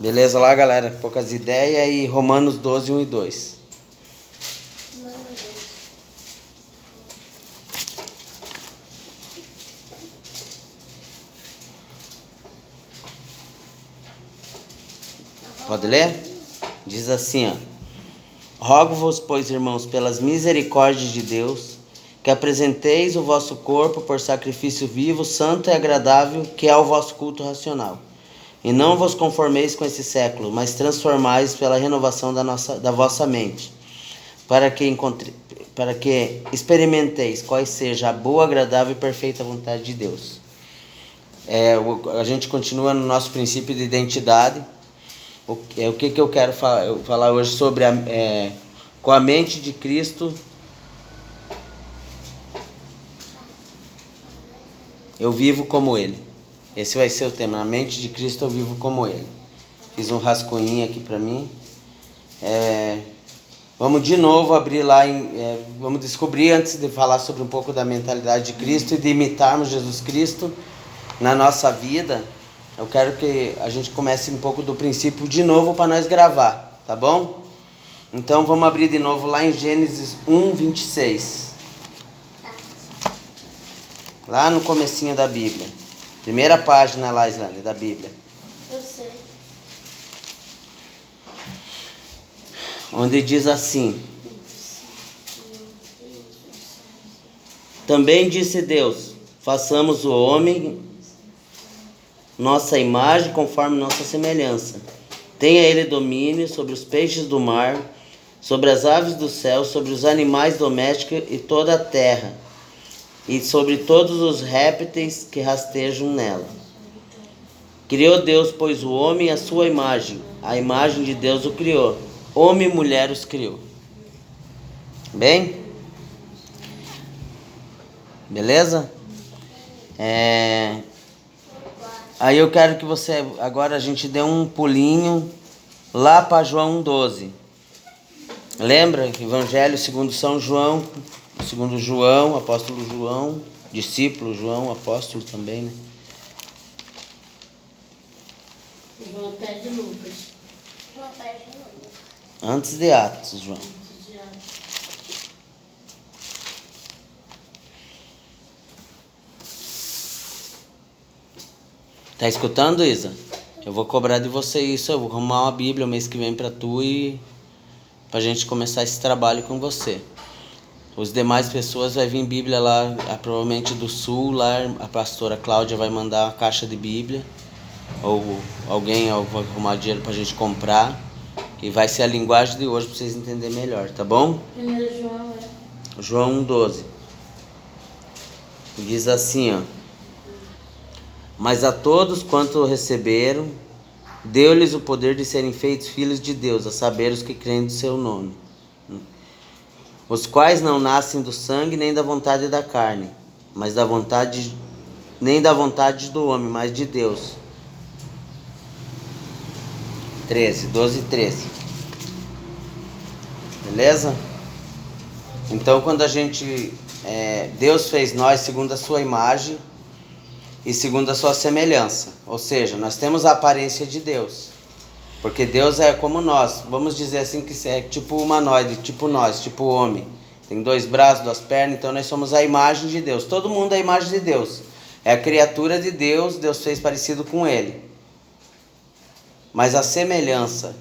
Beleza lá, galera? Poucas ideias e Romanos 12, 1 e 2. Pode ler? Diz assim, ó. Rogo-vos, pois, irmãos, pelas misericórdias de Deus, que apresenteis o vosso corpo por sacrifício vivo, santo e agradável, que é o vosso culto racional. E não vos conformeis com esse século, mas transformais pela renovação da vossa mente, para que experimenteis qual seja a boa, agradável e perfeita vontade de Deus. A gente continua no nosso princípio de identidade. O que eu quero falar hoje sobre com a mente de Cristo. Eu vivo como Ele. Esse vai ser o tema. Na mente de Cristo eu vivo como Ele. Fiz um rascunhinho aqui para mim. Vamos de novo abrir lá, vamos descobrir, antes de falar sobre um pouco da mentalidade de Cristo e de imitarmos Jesus Cristo na nossa vida. Eu quero que a gente comece um pouco do princípio de novo para nós gravar, tá bom? Então vamos abrir de novo lá em Gênesis 1, 26. Lá no comecinho da Bíblia. Primeira página lá, Islane, da Bíblia. Eu sei. Onde diz assim: também disse Deus, façamos o homem nossa imagem conforme nossa semelhança. Tenha ele domínio sobre os peixes do mar, sobre as aves do céu, sobre os animais domésticos e toda a terra, e sobre todos os répteis que rastejam nela. Criou Deus, pois, o homem à sua imagem. A imagem de Deus o criou. Homem e mulher os criou. Bem? Beleza? Aí eu quero que você, agora a gente dê um pulinho lá para João 12. Lembra? Evangelho segundo São João, segundo João, apóstolo João, discípulo João, apóstolo também, né? João até de Lucas. Antes de Atos, João. Tá escutando, Isa? Eu vou cobrar de você isso, eu vou arrumar uma Bíblia o mês que vem pra tu e pra gente começar esse trabalho com você. Os demais pessoas vai vir Bíblia lá, provavelmente do sul, lá a pastora Cláudia vai mandar uma caixa de Bíblia, ou alguém vai arrumar dinheiro pra gente comprar, e vai ser a linguagem de hoje pra vocês entenderem melhor, tá bom? Primeiro João João 1,12. Diz assim, ó. Mas a todos quanto receberam, deu-lhes o poder de serem feitos filhos de Deus, a saber os que creem do seu nome. Os quais não nascem do sangue, nem da vontade da carne, mas nem da vontade do homem, mas de Deus. 12 e 13. Beleza? Então quando a gente... Deus fez nós segundo a sua imagem e segundo a sua semelhança. Ou seja, nós temos a aparência de Deus. Porque Deus é como nós. Vamos dizer assim que é tipo humanoide, tipo nós, tipo homem. Tem 2 braços, 2 pernas, então nós somos a imagem de Deus. Todo mundo é a imagem de Deus. É a criatura de Deus, Deus fez parecido com Ele. Mas a semelhança,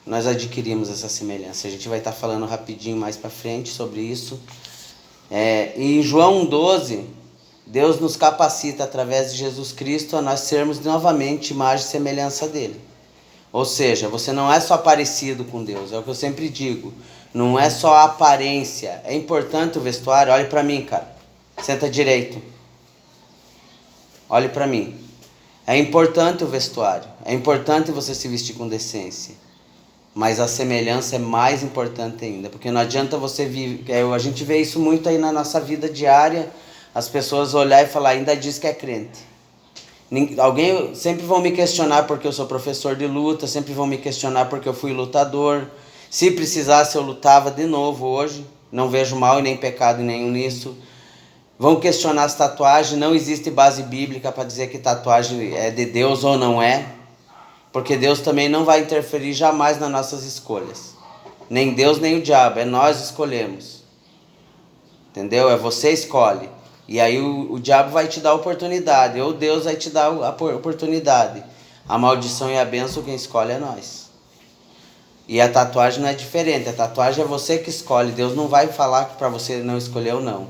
nós adquirimos essa semelhança. A gente vai estar falando rapidinho mais para frente sobre isso. E em João 1,12, Deus nos capacita através de Jesus Cristo a nós sermos novamente imagem e semelhança dele. Ou seja, você não é só parecido com Deus, é o que eu sempre digo. Não é só a aparência. É importante o vestuário. Olhe para mim, cara. Senta direito. Olhe para mim. É importante o vestuário. É importante você se vestir com decência. Mas a semelhança é mais importante ainda. Porque não adianta você viver... A gente vê isso muito aí na nossa vida diária. As pessoas olhar e falar, ainda diz que é crente. Alguém sempre vão me questionar porque eu sou professor de luta. Sempre vão me questionar porque eu fui lutador. Se precisasse eu lutava de novo hoje. Não vejo mal e nem pecado nenhum nisso. Vão questionar as tatuagens. Não existe base bíblica para dizer que tatuagem é de Deus ou não é. Porque Deus também não vai interferir jamais nas nossas escolhas. Nem Deus, nem o diabo. É nós escolhemos. Entendeu? É você escolhe. E aí o diabo vai te dar a oportunidade. Ou Deus vai te dar a oportunidade. A maldição e a bênção quem escolhe é nós. E a tatuagem não é diferente. A tatuagem é você que escolhe. Deus não vai falar que para você não escolher ou não.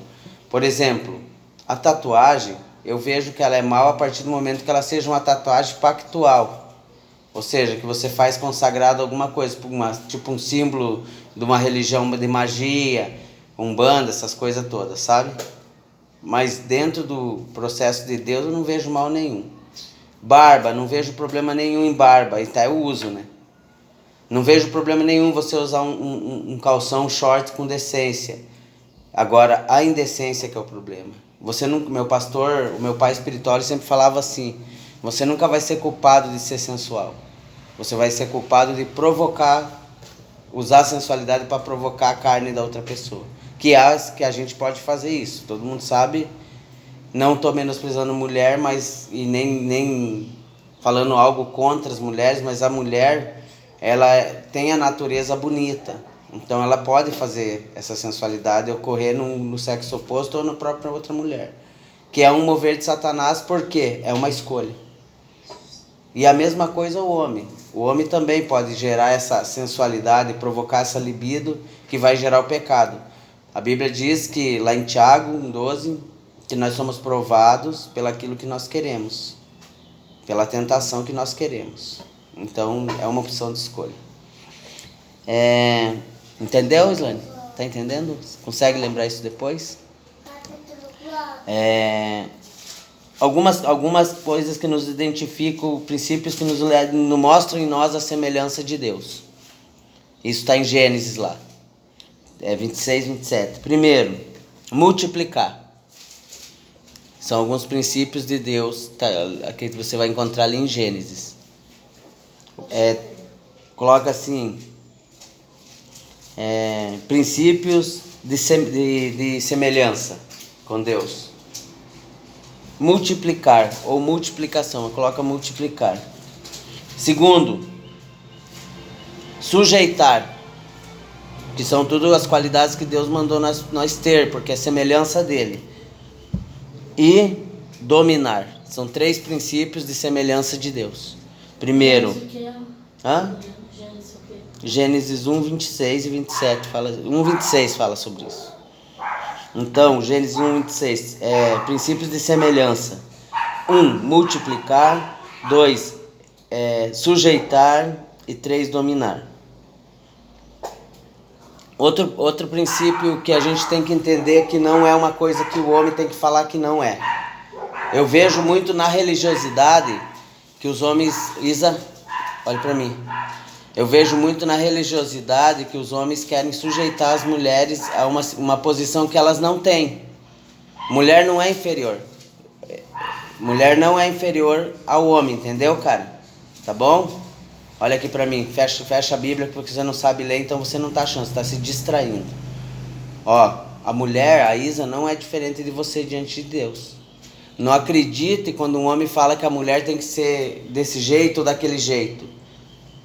Por exemplo, a tatuagem, eu vejo que ela é mal a partir do momento que ela seja uma tatuagem pactual. Ou seja, que você faz consagrado alguma coisa, tipo um símbolo de uma religião de magia, umbanda, essas coisas todas, sabe? Mas dentro do processo de Deus eu não vejo mal nenhum. Barba, não vejo problema nenhum em barba, então eu uso, né? Não vejo problema nenhum você usar um calção, um short com decência. Agora, a indecência que é o problema. Você nunca, meu pastor, o meu pai espiritual sempre falava assim: você nunca vai ser culpado de ser sensual. Você vai ser culpado de provocar, usar a sensualidade para provocar a carne da outra pessoa. Que a gente pode fazer isso. Todo mundo sabe. Não estou menosprezando mulher, mas e nem falando algo contra as mulheres, mas a mulher, ela tem a natureza bonita. Então ela pode fazer essa sensualidade ocorrer no sexo oposto ou na própria outra mulher. Que é um mover de Satanás, porque é uma escolha. E a mesma coisa o homem. O homem também pode gerar essa sensualidade, provocar essa libido que vai gerar o pecado. A Bíblia diz que lá em Tiago 12, que nós somos provados pelaquilo que nós queremos, pela tentação que nós queremos. Então é uma opção de escolha. Entendeu, Islane? Tá entendendo? Consegue lembrar isso depois? Algumas coisas que nos identificam, princípios que nos mostram em nós a semelhança de Deus. Isso está em Gênesis lá. 26, 27. Primeiro, multiplicar. São alguns princípios de Deus, que você vai encontrar ali em Gênesis. Coloca assim, princípios de semelhança com Deus. Multiplicar ou multiplicação, coloca multiplicar. Segundo, sujeitar, que são todas as qualidades que Deus mandou nós ter, porque é semelhança dele. E dominar, são 3 princípios de semelhança de Deus. Primeiro, Gênesis 1, 26 e 27, 26 fala sobre isso. Então, Gênesis 1, 26, princípios de semelhança. 1, multiplicar. 2, sujeitar. E 3, dominar. Outro princípio que a gente tem que entender que não é uma coisa que o homem tem que falar que não é. Eu vejo muito na religiosidade que os homens... Isa, olha para mim. Eu vejo muito na religiosidade que os homens querem sujeitar as mulheres a uma posição que elas não têm. Mulher não é inferior. Mulher não é inferior ao homem, entendeu, cara? Tá bom? Olha aqui pra mim, fecha a Bíblia porque você não sabe ler, então você não tá achando, você tá se distraindo. Ó, a mulher, a Isa, não é diferente de você diante de Deus. Não acredite quando um homem fala que a mulher tem que ser desse jeito ou daquele jeito.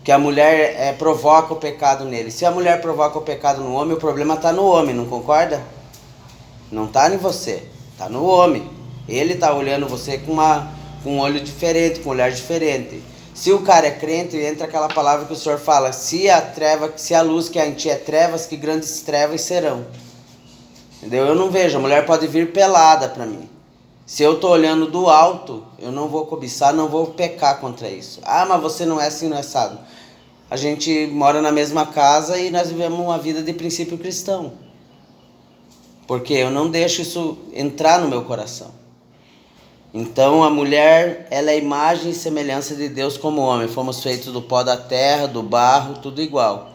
Que a mulher provoca o pecado nele. Se a mulher provoca o pecado no homem, o problema está no homem, não concorda? Não está em você, está no homem. Ele está olhando você com um olho diferente, com um olhar diferente. Se o cara é crente, entra aquela palavra que o Senhor fala: se a luz que há em ti é trevas, que grandes trevas serão. Entendeu? Eu não vejo, a mulher pode vir pelada para mim. Se eu estou olhando do alto, eu não vou cobiçar, não vou pecar contra isso. Ah, mas você não é assim, não é assado. A gente mora na mesma casa e nós vivemos uma vida de princípio cristão. Porque eu não deixo isso entrar no meu coração. Então a mulher, ela é imagem e semelhança de Deus como homem. Fomos feitos do pó da terra, do barro, tudo igual.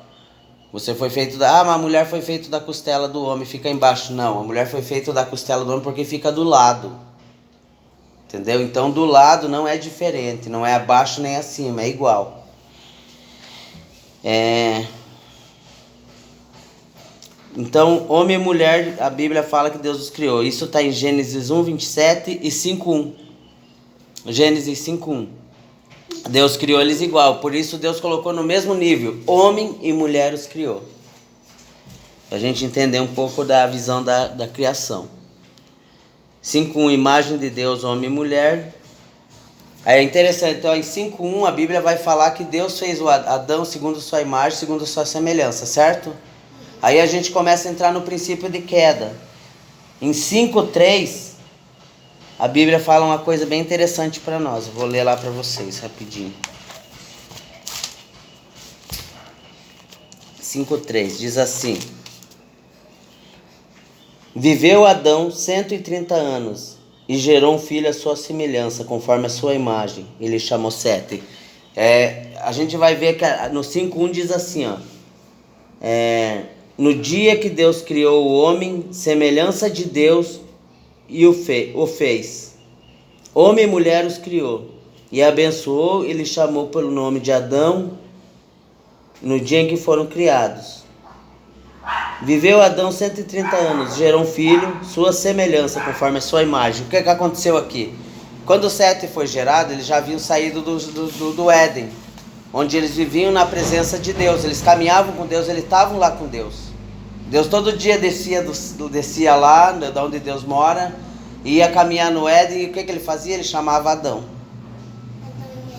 Você foi feito mas a mulher foi feita da costela do homem, fica embaixo. Não, a mulher foi feita da costela do homem porque fica do lado. Entendeu? Então do lado não é diferente, não é abaixo nem acima, é igual. Então, homem e mulher, a Bíblia fala que Deus os criou. Isso está em Gênesis 1, 27 e 5, 1. Gênesis 5, 1. Deus criou eles igual, por isso Deus colocou no mesmo nível, homem e mulher os criou. Para a gente entender um pouco da visão da criação. 5:1, imagem de Deus, homem e mulher. Aí é interessante, então em 5:1 a Bíblia vai falar que Deus fez o Adão segundo sua imagem, segundo sua semelhança, certo? Aí a gente começa a entrar no princípio de queda. Em 5:3, a Bíblia fala uma coisa bem interessante para nós. Eu vou ler lá para vocês rapidinho. 5:3 diz assim: Viveu Adão 130 anos e gerou um filho à sua semelhança, conforme a sua imagem. Ele chamou Sete. A gente vai ver que no 5:1 diz assim, ó. No dia que Deus criou o homem, semelhança de Deus, e o fez. Homem e mulher os criou. E abençoou e lhe chamou pelo nome de Adão, no dia em que foram criados. Viveu Adão 130 anos, gerou um filho, sua semelhança, conforme a sua imagem. O que aconteceu aqui? Quando Sete foi gerado, eles já haviam saído do Éden, onde eles viviam na presença de Deus. Eles caminhavam com Deus, eles estavam lá com Deus. Deus todo dia descia lá, de onde Deus mora, ia caminhar no Éden, e o que ele fazia? Ele chamava Adão.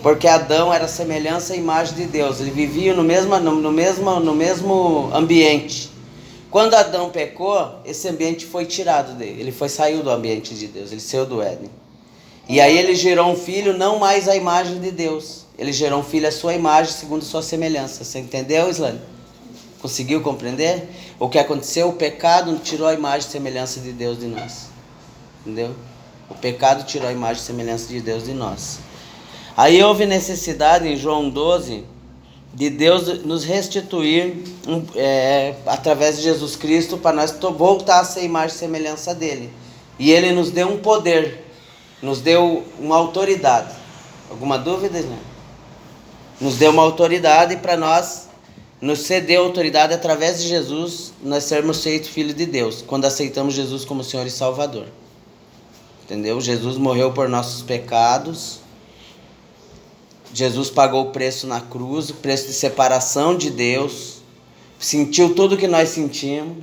Porque Adão era semelhança e imagem de Deus. Ele vivia no mesmo ambiente. Quando Adão pecou, esse ambiente foi tirado dele. Ele saiu do ambiente de Deus, ele saiu do Éden. E aí ele gerou um filho, não mais a imagem de Deus. Ele gerou um filho à sua imagem, segundo sua semelhança. Você entendeu, Islane? Conseguiu compreender? O que aconteceu? O pecado tirou a imagem e semelhança de Deus de nós. Entendeu? O pecado tirou a imagem e semelhança de Deus de nós. Aí houve necessidade em João 12 de Deus nos restituir através de Jesus Cristo para nós voltar a ser imagem e semelhança dele. E ele nos deu um poder, nos deu uma autoridade. Alguma dúvida, né? Nos deu uma autoridade para nós, nos cedeu autoridade através de Jesus, nós sermos feitos filhos de Deus, quando aceitamos Jesus como Senhor e Salvador. Entendeu? Jesus morreu por nossos pecados. Jesus pagou o preço na cruz, o preço de separação de Deus, sentiu tudo que nós sentimos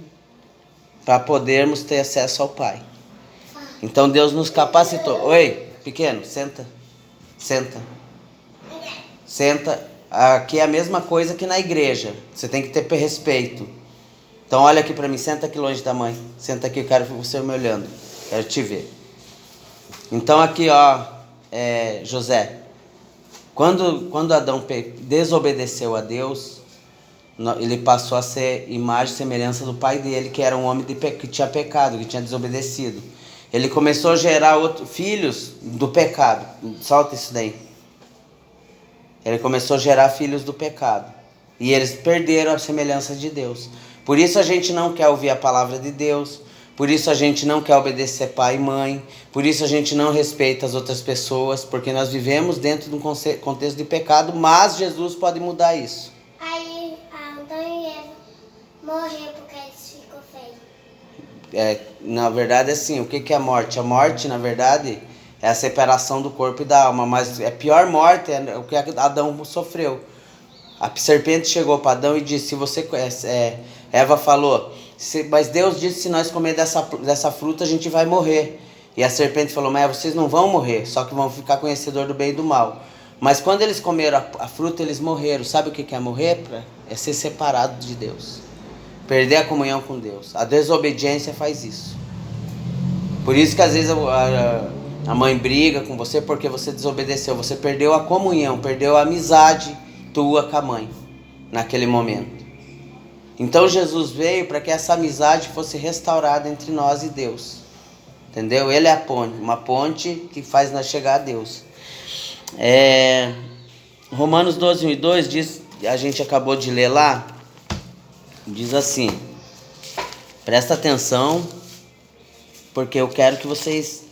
para podermos ter acesso ao Pai. Então Deus nos capacitou. Oi, pequeno, senta. Aqui é a mesma coisa que na igreja, você tem que ter respeito. Então olha aqui para mim, senta aqui longe da mãe. Senta aqui, eu quero você me olhando, quero te ver. Então aqui, ó, José. Quando Adão desobedeceu a Deus, ele passou a ser imagem e semelhança do pai dele, que era um homem que tinha pecado, que tinha desobedecido. Ele começou a gerar filhos do pecado. Solta isso daí. Ele começou a gerar filhos do pecado. E eles perderam a semelhança de Deus. Por isso a gente não quer ouvir a palavra de Deus. Por isso a gente não quer obedecer pai e mãe. Por isso a gente não respeita as outras pessoas. Porque nós vivemos dentro de um contexto de pecado. Mas Jesus pode mudar isso. Aí Adão e Eva morreram porque eles ficam feios. Na verdade, assim, o que é a morte? A morte, na verdade, é a separação do corpo e da alma. Mas a pior morte é o que Adão sofreu. A serpente chegou para Adão e disse, Eva falou, mas Deus disse que se nós comer dessa fruta a gente vai morrer. E a serpente falou, mas vocês não vão morrer, só que vão ficar conhecedor do bem e do mal. Mas quando eles comeram a fruta, eles morreram. Sabe o que é morrer? É ser separado de Deus. Perder a comunhão com Deus. A desobediência faz isso. Por isso que às vezes a mãe briga com você porque você desobedeceu. Você perdeu a comunhão, perdeu a amizade tua com a mãe naquele momento. Então Jesus veio para que essa amizade fosse restaurada entre nós e Deus. Entendeu? Ele é a ponte, uma ponte que faz nós chegar a Deus. Romanos 12, 1 e 2 diz, a gente acabou de ler lá, diz assim, presta atenção, porque eu quero que vocês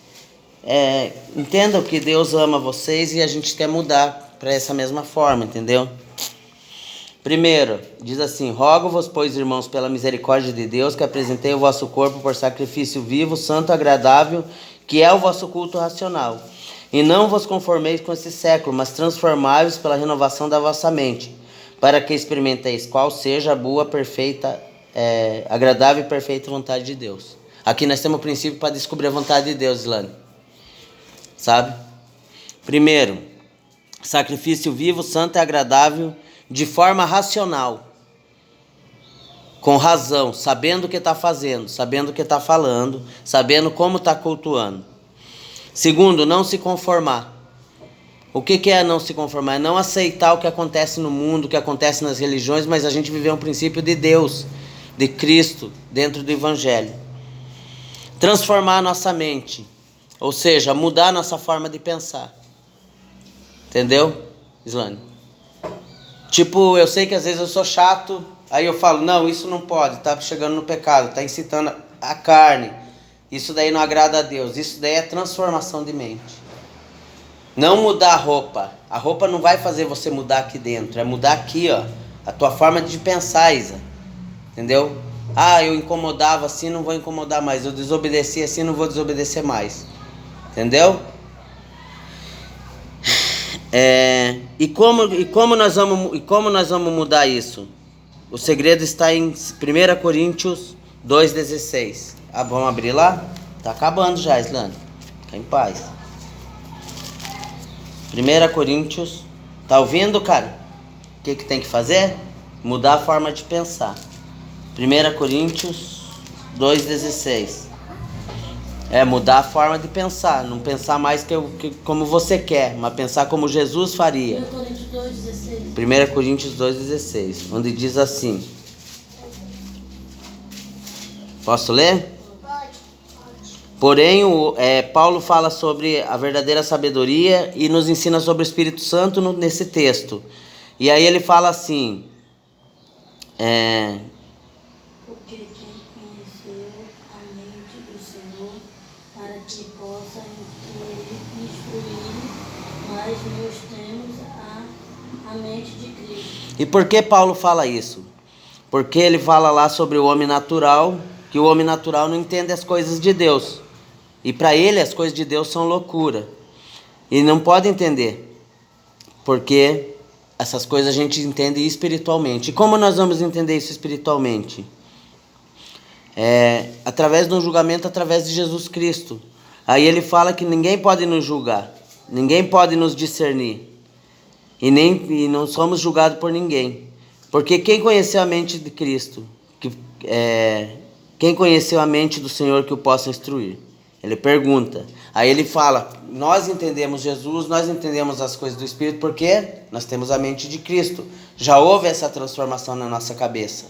entendam que Deus ama vocês e a gente quer mudar para essa mesma forma, entendeu? Primeiro, diz assim, rogo-vos, pois, irmãos, pela misericórdia de Deus, que apresentei o vosso corpo por sacrifício vivo, santo, agradável, que é o vosso culto racional. E não vos conformeis com esse século, mas transformai-vos pela renovação da vossa mente, para que experimenteis qual seja a boa, perfeita, agradável e perfeita vontade de Deus. Aqui nós temos o princípio para descobrir a vontade de Deus, Ilane. Sabe? Primeiro, sacrifício vivo, santo e agradável, de forma racional. Com razão, sabendo o que está fazendo, sabendo o que está falando, sabendo como está cultuando. Segundo, não se conformar. O que é não se conformar? É não aceitar o que acontece no mundo, o que acontece nas religiões, mas a gente viver um princípio de Deus, de Cristo, dentro do Evangelho. Transformar a nossa mente, ou seja, mudar a nossa forma de pensar. Entendeu, Islane? Tipo, eu sei que às vezes eu sou chato, aí eu falo, não, isso não pode, tá chegando no pecado, tá incitando a carne, isso daí não agrada a Deus, isso daí é transformação de mente. Não mudar a roupa não vai fazer você mudar aqui dentro, é mudar aqui, ó, a tua forma de pensar, Isa, entendeu? Ah, eu incomodava assim, não vou incomodar mais, eu desobedeci assim, não vou desobedecer mais, entendeu? E como nós vamos mudar isso? O segredo está em 1 Coríntios 2,16. Vamos abrir lá? Tá acabando já, Islane. Fica em paz. 1 Coríntios. Tá ouvindo, cara? O que tem que fazer? Mudar a forma de pensar. 1 Coríntios 2,16. Mudar a forma de pensar. Não pensar mais como você quer, mas pensar como Jesus faria. 1 Coríntios 2,16. Onde diz assim. Posso ler? Porém, Paulo fala sobre a verdadeira sabedoria e nos ensina sobre o Espírito Santo nesse texto. E aí ele fala assim... Porque quem conheceu a mente do Senhor para que possa instruir, mas nós temos a mente de Cristo. E por que Paulo fala isso? Porque ele fala lá sobre o homem natural, que o homem natural não entende as coisas de Deus. E para ele as coisas de Deus são loucura. E não pode entender. Porque essas coisas a gente entende espiritualmente. E como nós vamos entender isso espiritualmente? Através de um julgamento, através de Jesus Cristo. Aí ele fala que ninguém pode nos julgar. Ninguém pode nos discernir. E não somos julgados por ninguém. Porque quem conheceu a mente de Cristo? Quem conheceu a mente do Senhor que o possa instruir? Ele pergunta. Aí ele fala, nós entendemos Jesus, nós entendemos as coisas do Espírito, porque nós temos a mente de Cristo. Já houve essa transformação na nossa cabeça.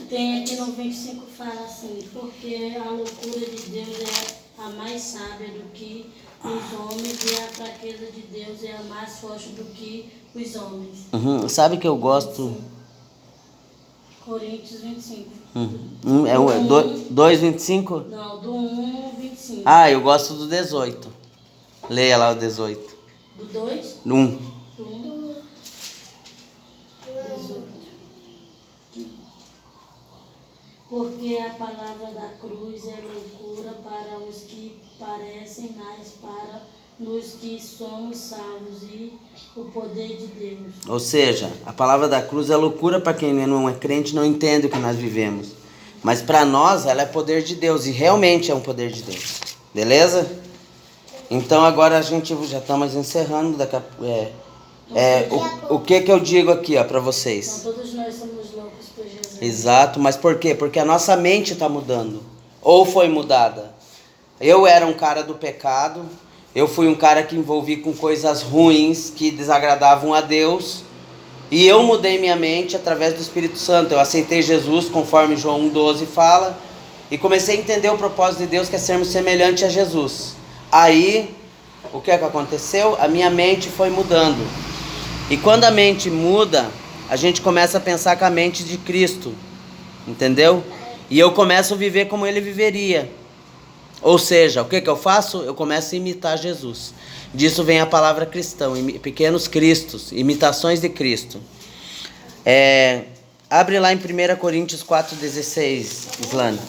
Tem aqui no 25 fala assim, porque a loucura de Deus é a mais sábia do que os homens e a fraqueza de Deus é a mais forte do que os homens. Sabe que eu gosto... Coríntios 25. 2,25? Não, do 1,25. Ah, eu gosto do 18. Leia lá o 18. Do 2? Do 1. Do 1. 18. Porque a palavra da cruz é loucura para os que parecem, mas para nos que somos salvos e o poder de Deus. Ou seja, a palavra da cruz é loucura para quem não é crente, não entende o que nós vivemos. Mas para nós ela é poder de Deus e realmente é um poder de Deus. Beleza? Então agora a gente já estamos encerrando. O que eu digo aqui para vocês? Então, todos nós somos loucos por Jesus. Exato, mas por quê? Porque a nossa mente está mudando. Ou foi mudada. Eu era um cara do pecado. Eu fui um cara que envolvi com coisas ruins que desagradavam a Deus. E eu mudei minha mente através do Espírito Santo. Eu aceitei Jesus, conforme João 1,12 fala. E comecei a entender o propósito de Deus, que é sermos semelhantes a Jesus. Aí, o que aconteceu? A minha mente foi mudando. E quando a mente muda, a gente começa a pensar com a mente de Cristo. Entendeu? E eu começo a viver como Ele viveria. Ou seja, o que eu faço? Eu começo a imitar Jesus. Disso vem a palavra cristão, pequenos cristos, imitações de Cristo. Abre lá em 1 Coríntios 4,16, Islane.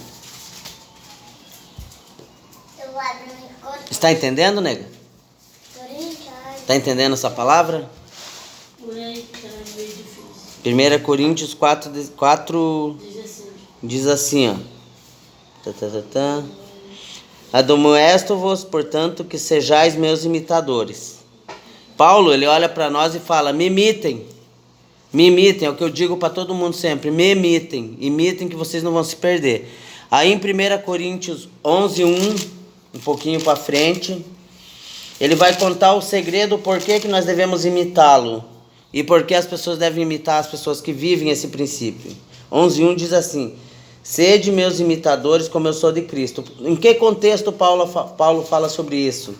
Está entendendo, nega? Tá entendendo essa palavra? Porém, tá meio difícil. 1 Coríntios 4 diz assim, ó. Admoesto-vos, portanto, que sejais meus imitadores. Paulo, ele olha para nós e fala, me imitem, é o que eu digo para todo mundo sempre, me imitem que vocês não vão se perder. Aí em 1 Coríntios 11:1, um pouquinho para frente, ele vai contar o segredo, por que nós devemos imitá-lo e por que as pessoas devem imitar as pessoas que vivem esse princípio. 11:1 diz assim, sede meus imitadores como eu sou de Cristo. Em que contexto Paulo fala sobre isso?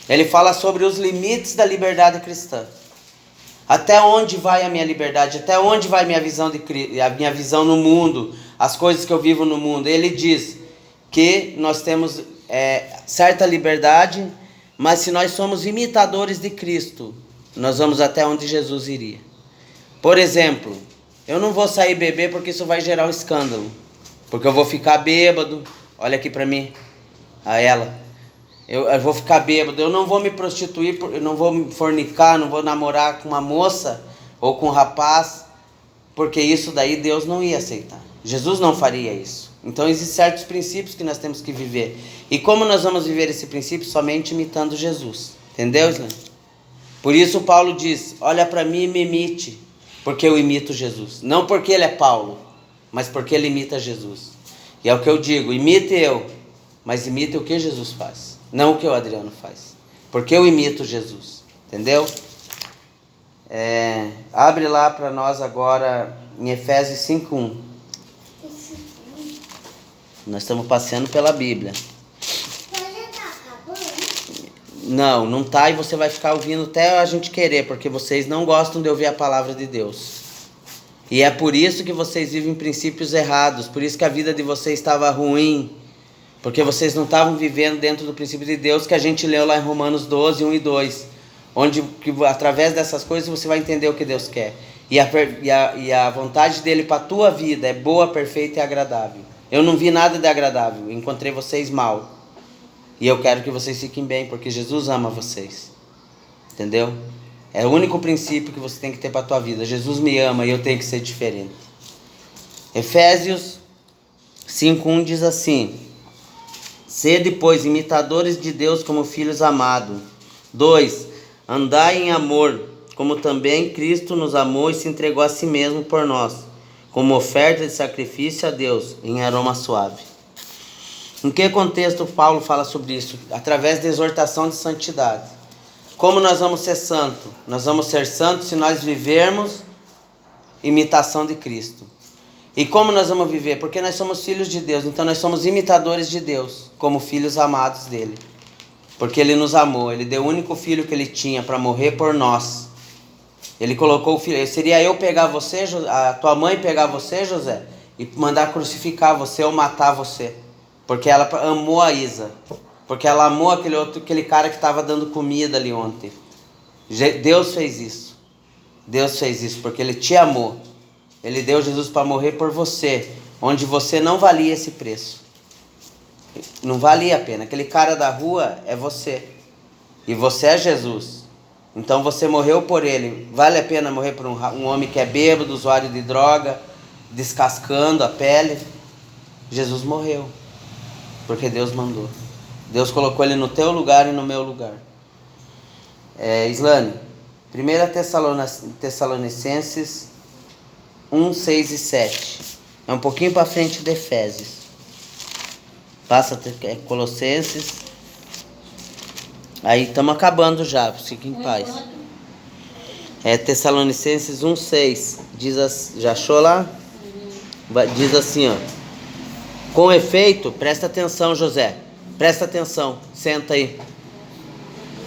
Ele fala sobre os limites da liberdade cristã. Até onde vai a minha liberdade? Até onde vai a minha visão no mundo? As coisas que eu vivo no mundo? Ele diz que nós temos certa liberdade, mas se nós somos imitadores de Cristo, nós vamos até onde Jesus iria. Por exemplo, eu não vou sair beber porque isso vai gerar um escândalo. Porque eu vou ficar bêbado. Olha aqui pra mim, a ela. Eu vou ficar bêbado, eu não vou me prostituir, eu não vou me fornicar, não vou namorar com uma moça ou com um rapaz, porque isso daí Deus não ia aceitar. Jesus não faria isso. Então existem certos princípios que nós temos que viver. E como nós vamos viver esse princípio? Somente imitando Jesus. Entendeu, Islã? Por isso Paulo diz, olha para mim e me imite, porque eu imito Jesus. Não porque ele é Paulo, mas porque ele imita Jesus. E é o que eu digo, imite eu, mas imite o que Jesus faz. Não o que o Adriano faz. Porque eu imito Jesus. Entendeu? Abre lá para nós agora em Efésios 5:1. Nós estamos passeando pela Bíblia. Já tá acabando? Não tá, e você vai ficar ouvindo até a gente querer, porque vocês não gostam de ouvir a palavra de Deus. E é por isso que vocês vivem princípios errados, por isso que a vida de vocês estava ruim. Porque vocês não estavam vivendo dentro do princípio de Deus que a gente leu lá em Romanos 12, 1 e 2. Onde que, através dessas coisas você vai entender o que Deus quer. E a vontade dele para a tua vida é boa, perfeita e agradável. Eu não vi nada de agradável, encontrei vocês mal. E eu quero que vocês fiquem bem, porque Jesus ama vocês. Entendeu? É o único princípio que você tem que ter para a tua vida. Jesus me ama e eu tenho que ser diferente. Efésios 5:1 diz assim, sede, pois, imitadores de Deus como filhos amados. 2. Andai em amor, como também Cristo nos amou e se entregou a si mesmo por nós, como oferta de sacrifício a Deus, em aroma suave. Em que contexto Paulo fala sobre isso? Através da exortação de santidade. Como nós vamos ser santos? Nós vamos ser santos se nós vivermos imitação de Cristo. E como nós vamos viver? Porque nós somos filhos de Deus, então nós somos imitadores de Deus, como filhos amados dele. Porque ele nos amou, ele deu o único filho que ele tinha para morrer por nós. Ele colocou o filho, seria eu pegar você, a tua mãe pegar você, José, e mandar crucificar você ou matar você. Porque ela amou a Isa, porque ela amou aquele cara que estava dando comida ali ontem. Deus fez isso porque ele te amou. Ele deu Jesus para morrer por você, onde você não valia esse preço. Não valia a pena. Aquele cara da rua é você. E você é Jesus. Então você morreu por ele. Vale a pena morrer por um homem que é bêbado, usuário de droga, descascando a pele? Jesus morreu. Porque Deus mandou. Deus colocou ele no teu lugar e no meu lugar. Islane, 1 Tessalonicenses 1, 6 e 7. É um pouquinho para frente de Efésios. Passa Colossenses. Aí estamos acabando já, fique em paz. Tessalonicenses 1, 6. Já achou lá? Diz assim, ó. Com efeito, presta atenção, José. Presta atenção, senta aí.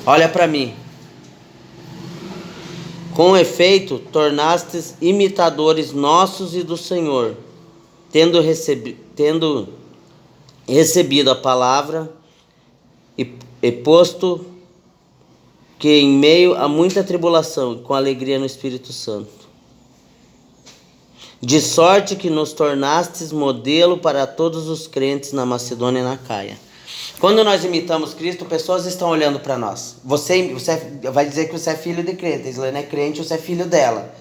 Olha para mim. Com efeito, tornastes imitadores nossos e do Senhor, tendo recebido a palavra e posto que em meio a muita tribulação, com alegria no Espírito Santo. De sorte que nos tornastes modelo para todos os crentes na Macedônia e na Caia. Quando nós imitamos Cristo, pessoas estão olhando para nós. Você vai dizer que você é filho de crente, a Islane é crente, você é filho dela.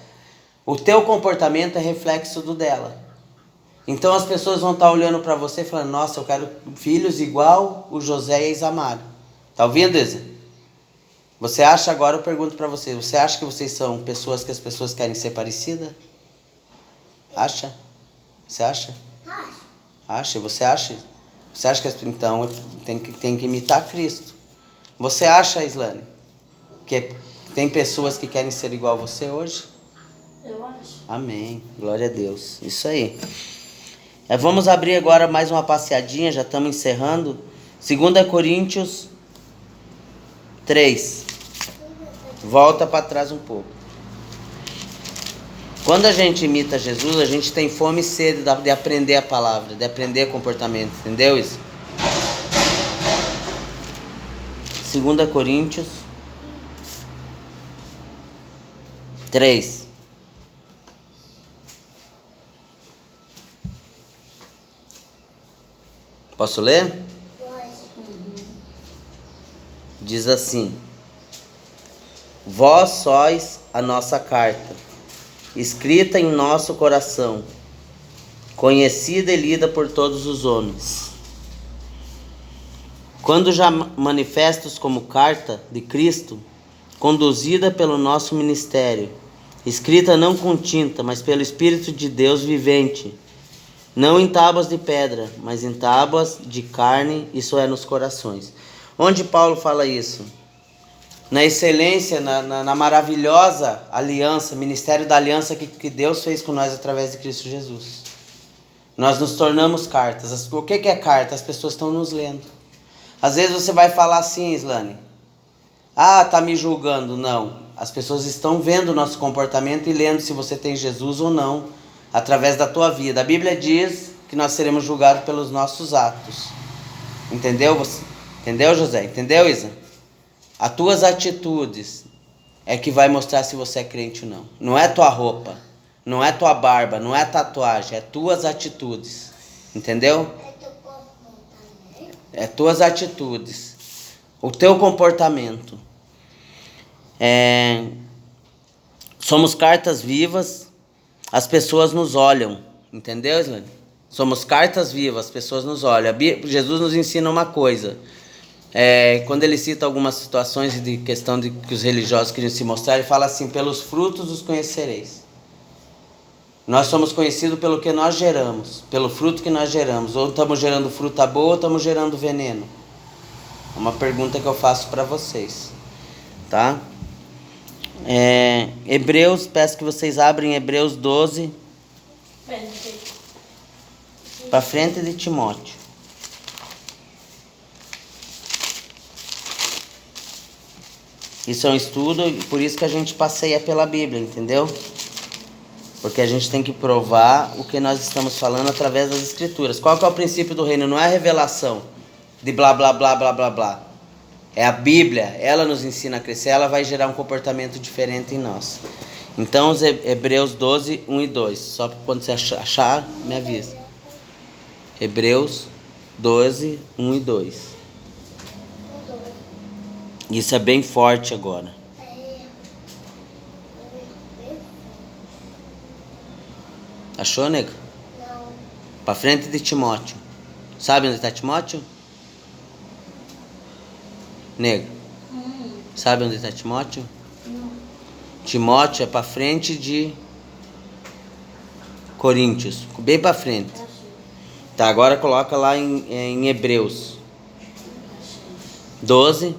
O teu comportamento é reflexo do dela. Então as pessoas vão estar olhando para você falando, nossa, eu quero filhos igual o José e a Isamara. Tá ouvindo, Isa? Você acha, agora eu pergunto para você, você acha que vocês são pessoas que as pessoas querem ser parecidas? Acha? Você acha? Acha? Você acha? Você acha que então tem que imitar Cristo? Você acha, Islane, que tem pessoas que querem ser igual a você hoje? Eu acho. Amém. Glória a Deus. Isso aí. Vamos abrir agora mais uma passeadinha, já estamos encerrando. 2 Coríntios 3. Volta para trás um pouco. Quando a gente imita Jesus, a gente tem fome e sede de aprender a palavra, de aprender comportamento, entendeu isso? 2 Coríntios 3. Posso ler? Diz assim: Vós sois a nossa carta, escrita em nosso coração, conhecida e lida por todos os homens. Quando já manifestos como carta de Cristo, conduzida pelo nosso ministério, escrita não com tinta, mas pelo Espírito de Deus vivente, não em tábuas de pedra, mas em tábuas de carne, isso é, nos corações. Onde Paulo fala isso? Na excelência, na maravilhosa aliança, ministério da aliança que Deus fez com nós através de Cristo Jesus. Nós nos tornamos cartas. O que é carta? As pessoas estão nos lendo. Às vezes você vai falar assim, Islane, tá me julgando. Não, as pessoas estão vendo o nosso comportamento e lendo se você tem Jesus ou não, através da tua vida. A Bíblia diz que nós seremos julgados pelos nossos atos. Entendeu você? Entendeu, José? Entendeu, Isa? As tuas atitudes é que vai mostrar se você é crente ou não. Não é tua roupa, não é tua barba, não é tatuagem, é tuas atitudes. Entendeu? É tuas atitudes. O teu comportamento. Somos cartas vivas, as pessoas nos olham. Entendeu, Islane? Somos cartas vivas, as pessoas nos olham. Jesus nos ensina uma coisa. Quando ele cita algumas situações de questão de que os religiosos queriam se mostrar, ele fala assim: pelos frutos os conhecereis. Nós somos conhecidos pelo que nós geramos, pelo fruto que nós geramos. Ou estamos gerando fruta boa ou estamos gerando veneno. É uma pergunta que eu faço para vocês, tá? Hebreus, peço que vocês abrem Hebreus 12 para frente de Timóteo. Isso é um estudo e por isso que a gente passeia pela Bíblia, entendeu? Porque a gente tem que provar o que nós estamos falando através das Escrituras. Qual que é o princípio do reino? Não é a revelação de blá, blá, blá, blá, blá, blá. É a Bíblia, ela nos ensina a crescer, ela vai gerar um comportamento diferente em nós. Então, os Hebreus 12, 1 e 2. Só quando você achar, me avisa. Hebreus 12, 1 e 2. Isso é bem forte agora. Achou, nego? Não. Para frente de Timóteo. Sabe onde está Timóteo? Nego. Sabe onde está Timóteo? Não. Timóteo é para frente de Coríntios. Bem para frente. Tá, agora coloca lá em Hebreus 12.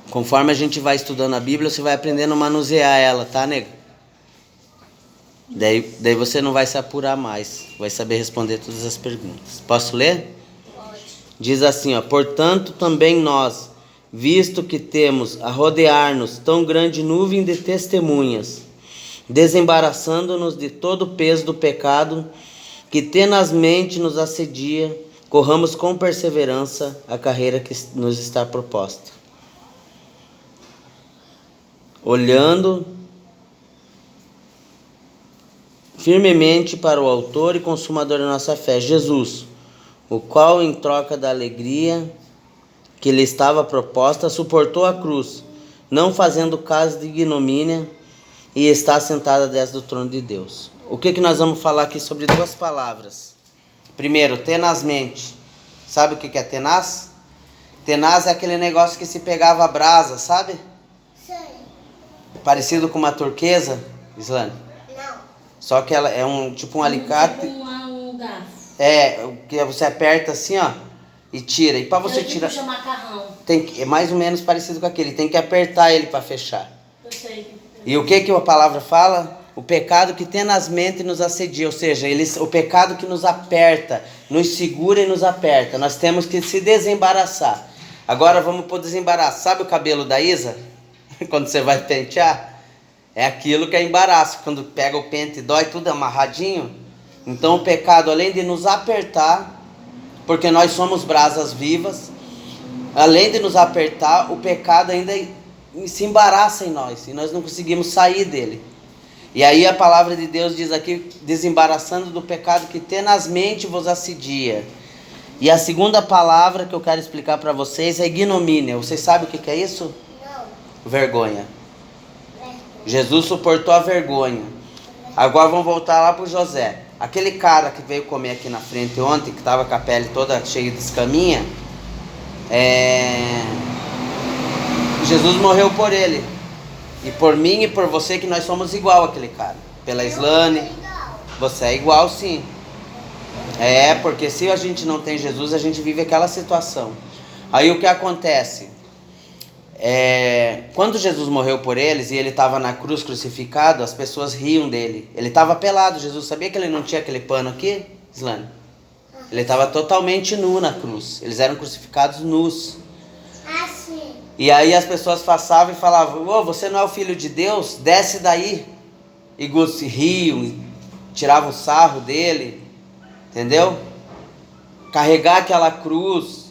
Conforme a gente vai estudando a Bíblia, você vai aprendendo a manusear ela, tá, nego? Daí você não vai se apurar mais. Vai saber responder todas as perguntas. Posso ler? Pode. Diz assim, ó: portanto, também nós, visto que temos a rodear-nos tão grande nuvem de testemunhas, desembaraçando-nos de todo o peso do pecado que tenazmente nos assedia, corramos com perseverança a carreira que nos está proposta. firmemente para o autor e consumador da nossa fé, Jesus, o qual, em troca da alegria que lhe estava proposta, suportou a cruz, não fazendo caso de ignomínia, e está sentado à destra do trono de Deus. O que nós vamos falar aqui sobre duas palavras? Primeiro, tenazmente. Sabe o que é tenaz? Tenaz é aquele negócio que se pegava a brasa, sabe? Sei. Parecido com uma turquesa, Islane. Não. Só que ela é tipo um alicate. Tipo um garfo. É, que você aperta assim, ó, e tira. E para você Tipo tirar, puxa macarrão. é mais ou menos parecido com aquele. Tem que apertar ele para fechar. Eu sei. E o que a palavra fala? O pecado que tenazmente nos assedia, ou seja, o pecado que nos aperta, nos segura e nos aperta. Nós temos que se desembaraçar. Agora vamos para o desembaraço. Sabe o cabelo da Isa? Quando você vai pentear? É aquilo que é embaraço. Quando pega o pente e dói tudo amarradinho. Então o pecado, além de nos apertar, porque nós somos brasas vivas, além de nos apertar, o pecado ainda se embaraça em nós. E nós não conseguimos sair dele. E aí a palavra de Deus diz aqui, desembaraçando do pecado que tenazmente vos assedia. E a segunda palavra que eu quero explicar para vocês é ignomínia. Vocês sabem o que é isso? Não. Vergonha. Jesus suportou a vergonha. Agora vamos voltar lá para o José. Aquele cara que veio comer aqui na frente ontem, que estava com a pele toda cheia de escaminha, Jesus morreu por ele. E por mim e por você, que nós somos igual àquele cara. Pela Islane, você é igual sim. Porque se a gente não tem Jesus, a gente vive aquela situação. Aí o que acontece? Quando Jesus morreu por eles e ele estava na cruz crucificado, as pessoas riam dele. Ele estava pelado. Jesus sabia que ele não tinha aquele pano aqui, Islane? Ele estava totalmente nu na cruz. Eles eram crucificados nus. Assim. E aí as pessoas passavam e falavam: "Ô, você não é o filho de Deus? Desce daí." E riam, tiravam o sarro dele. Entendeu? Carregar aquela cruz,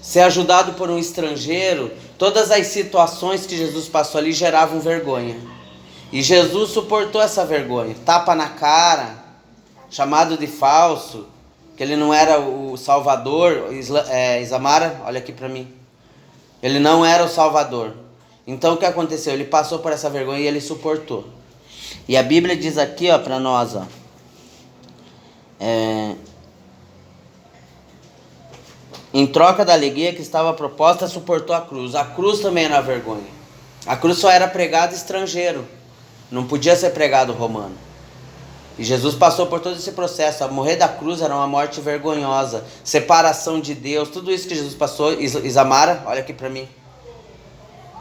ser ajudado por um estrangeiro, todas as situações que Jesus passou ali geravam vergonha. E Jesus suportou essa vergonha. Tapa na cara, chamado de falso, que ele não era o Salvador. Isamara, olha aqui para mim. Ele não era o Salvador. Então o que aconteceu? Ele passou por essa vergonha e ele suportou. E a Bíblia diz aqui, ó, para nós, ó. Em troca da alegria que estava proposta, suportou a cruz. A cruz também era vergonha. A cruz só era pregado estrangeiro. Não podia ser pregado romano. E Jesus passou por todo esse processo. A morrer da cruz era uma morte vergonhosa. Separação de Deus. Tudo isso que Jesus passou. Isamara, olha aqui para mim.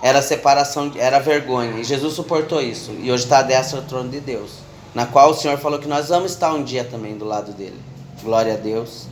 Era separação, era vergonha. E Jesus suportou isso. E hoje está à destra do trono de Deus. Na qual o Senhor falou que nós vamos estar um dia também do lado dele. Glória a Deus.